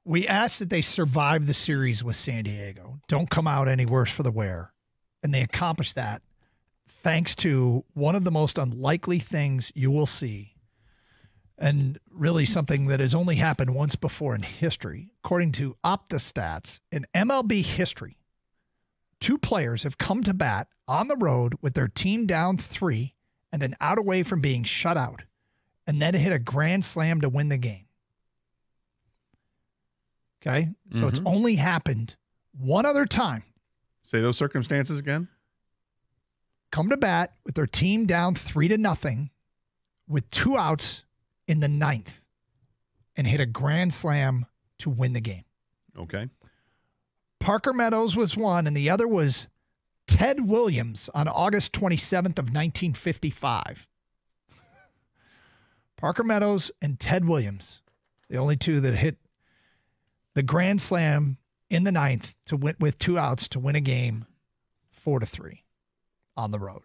We asked that they survive the series with San Diego. Don't come out any worse for the wear. And they accomplished that thanks to one of the most unlikely things you will see, and really something that has only happened once before in history. According to OptaStats, in MLB history, 2 players have come to bat on the road with their team down 3 and an out away from being shut out, and then hit a grand slam to win the game. Okay? So it's only happened one other time. Say those circumstances again. Come to bat with their team down 3-0 with 2 outs in the 9th and hit a grand slam to win the game. Okay. Parker Meadows was one, and the other was Ted Williams on August 27th of 1955. Parker Meadows and Ted Williams, the only 2 that hit the grand slam in the 9th to win with 2 outs to win a game 4-3 on the road.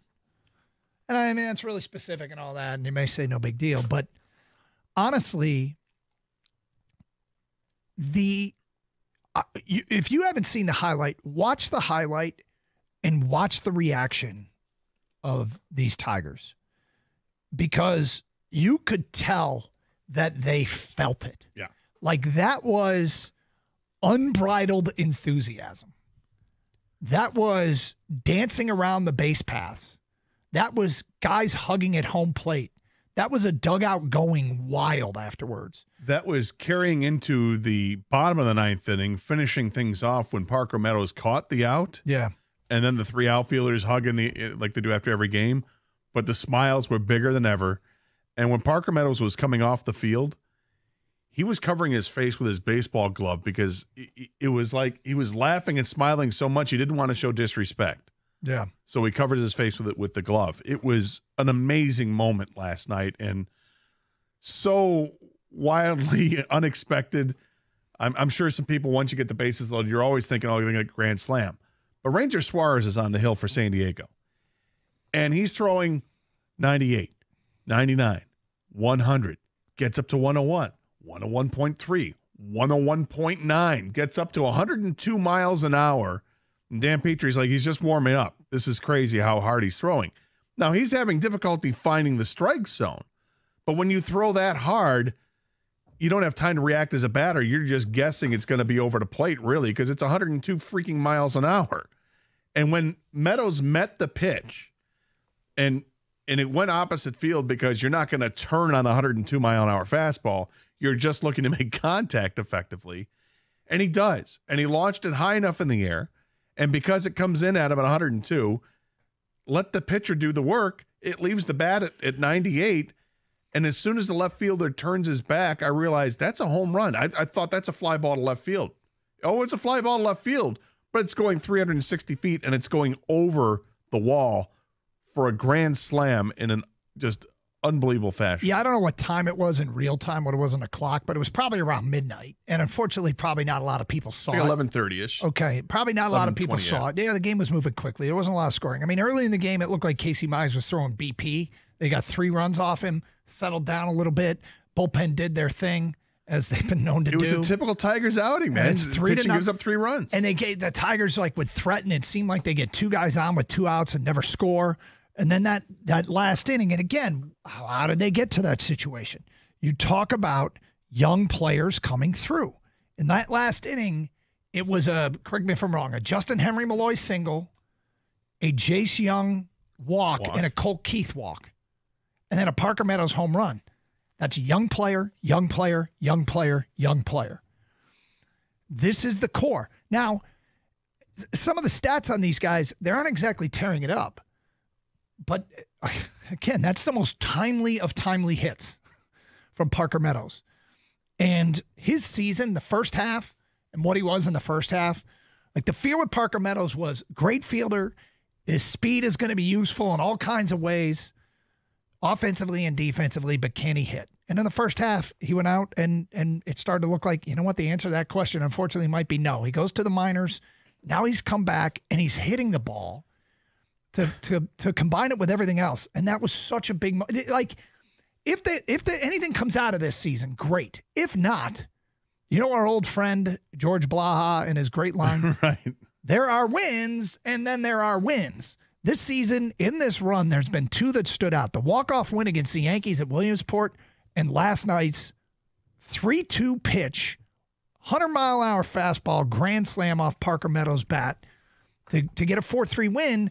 And I mean, that's really specific and all that, and you may say no big deal, but honestly, if you haven't seen the highlight, watch the highlight and watch the reaction of these Tigers, because you could tell that they felt it. Yeah. Like that was unbridled enthusiasm. That was dancing around the base paths. That was guys hugging at home plate. That was a dugout going wild afterwards. That was carrying into the bottom of the 9th inning, finishing things off when Parker Meadows caught the out. Yeah. And then the 3 outfielders hugging like they do after every game. But the smiles were bigger than ever. And when Parker Meadows was coming off the field, he was covering his face with his baseball glove because it was like he was laughing and smiling so much he didn't want to show disrespect. Yeah. So he covered his face with the glove. It was an amazing moment last night and so wildly unexpected. I'm sure some people, once you get the bases loaded, you're always thinking, oh, you're going to get a grand slam. But Ranger Suarez is on the hill for San Diego. And he's throwing 98, 99, 100, gets up to 101, 101.3, 101.9, gets up to 102 miles an hour. And Dan Petrie's like, he's just warming up. This is crazy how hard he's throwing. Now, he's having difficulty finding the strike zone. But when you throw that hard, you don't have time to react as a batter. You're just guessing it's going to be over the plate, really, because it's 102 freaking miles an hour. And when Meadows met the pitch, and it went opposite field because you're not going to turn on a 102-mile-an-hour fastball. You're just looking to make contact effectively. And he does. And he launched it high enough in the air. And because it comes in at him at 102, let the pitcher do the work. It leaves the bat at 98. And as soon as the left fielder turns his back, I realized that's a home run. I thought that's a fly ball to left field. Oh, it's a fly ball to left field, but it's going 360 feet and it's going over the wall for a grand slam in an just unbelievable fashion. Yeah, I don't know what time it was in real time, what it was on the clock, but it was probably around midnight. And unfortunately, probably not a lot of people saw like it. 11:30-ish. Okay, probably not a lot of people saw it. Yeah, the game was moving quickly. There wasn't a lot of scoring. I mean, early in the game, it looked like Casey Mize was throwing BP. They got 3 runs off him, settled down a little bit. Bullpen did their thing, as they've been known to do. It was a typical Tigers outing, man. It's 3-0. Gives up 3 runs. And they gave the Tigers would threaten. It seemed like they get 2 guys on with 2 outs and never score. And then that last inning, and again, how did they get to that situation? You talk about young players coming through. In that last inning, it was correct me if I'm wrong, a Justin Henry Malloy single, a Jace Young walk, and a Colt Keith walk, and then a Parker Meadows home run. That's young player, young player, young player, young player. This is the core. Now, some of the stats on these guys, they aren't exactly tearing it up. But, again, that's the most timely of timely hits from Parker Meadows. And his season, the first half, and what he was in the first half, like the fear with Parker Meadows was great fielder. His speed is going to be useful in all kinds of ways, offensively and defensively, but can he hit? And in the first half, he went out and it started to look like, you know what, the answer to that question, unfortunately, might be no. He goes to the minors. Now he's come back and he's hitting the ball. To combine it with everything else, and that was such a big if anything comes out of this season, great. If not, You know our old friend George Blaha and his great line? Right. There are wins, and then there are wins. This season, in this run, there's been two that stood out. The walk-off win against the Yankees at Williamsport and last night's 3-2 pitch, 100-mile-an-hour fastball, grand slam off Parker Meadows' bat to get a 4-3 win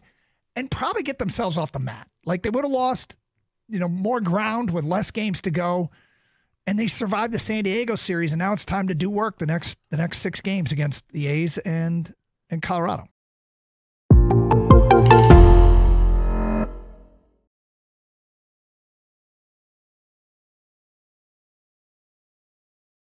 and probably get themselves off the mat. Like they would have lost, more ground with less games to go, and they survived the San Diego series, and now it's time to do work the next 6 games against the A's and Colorado.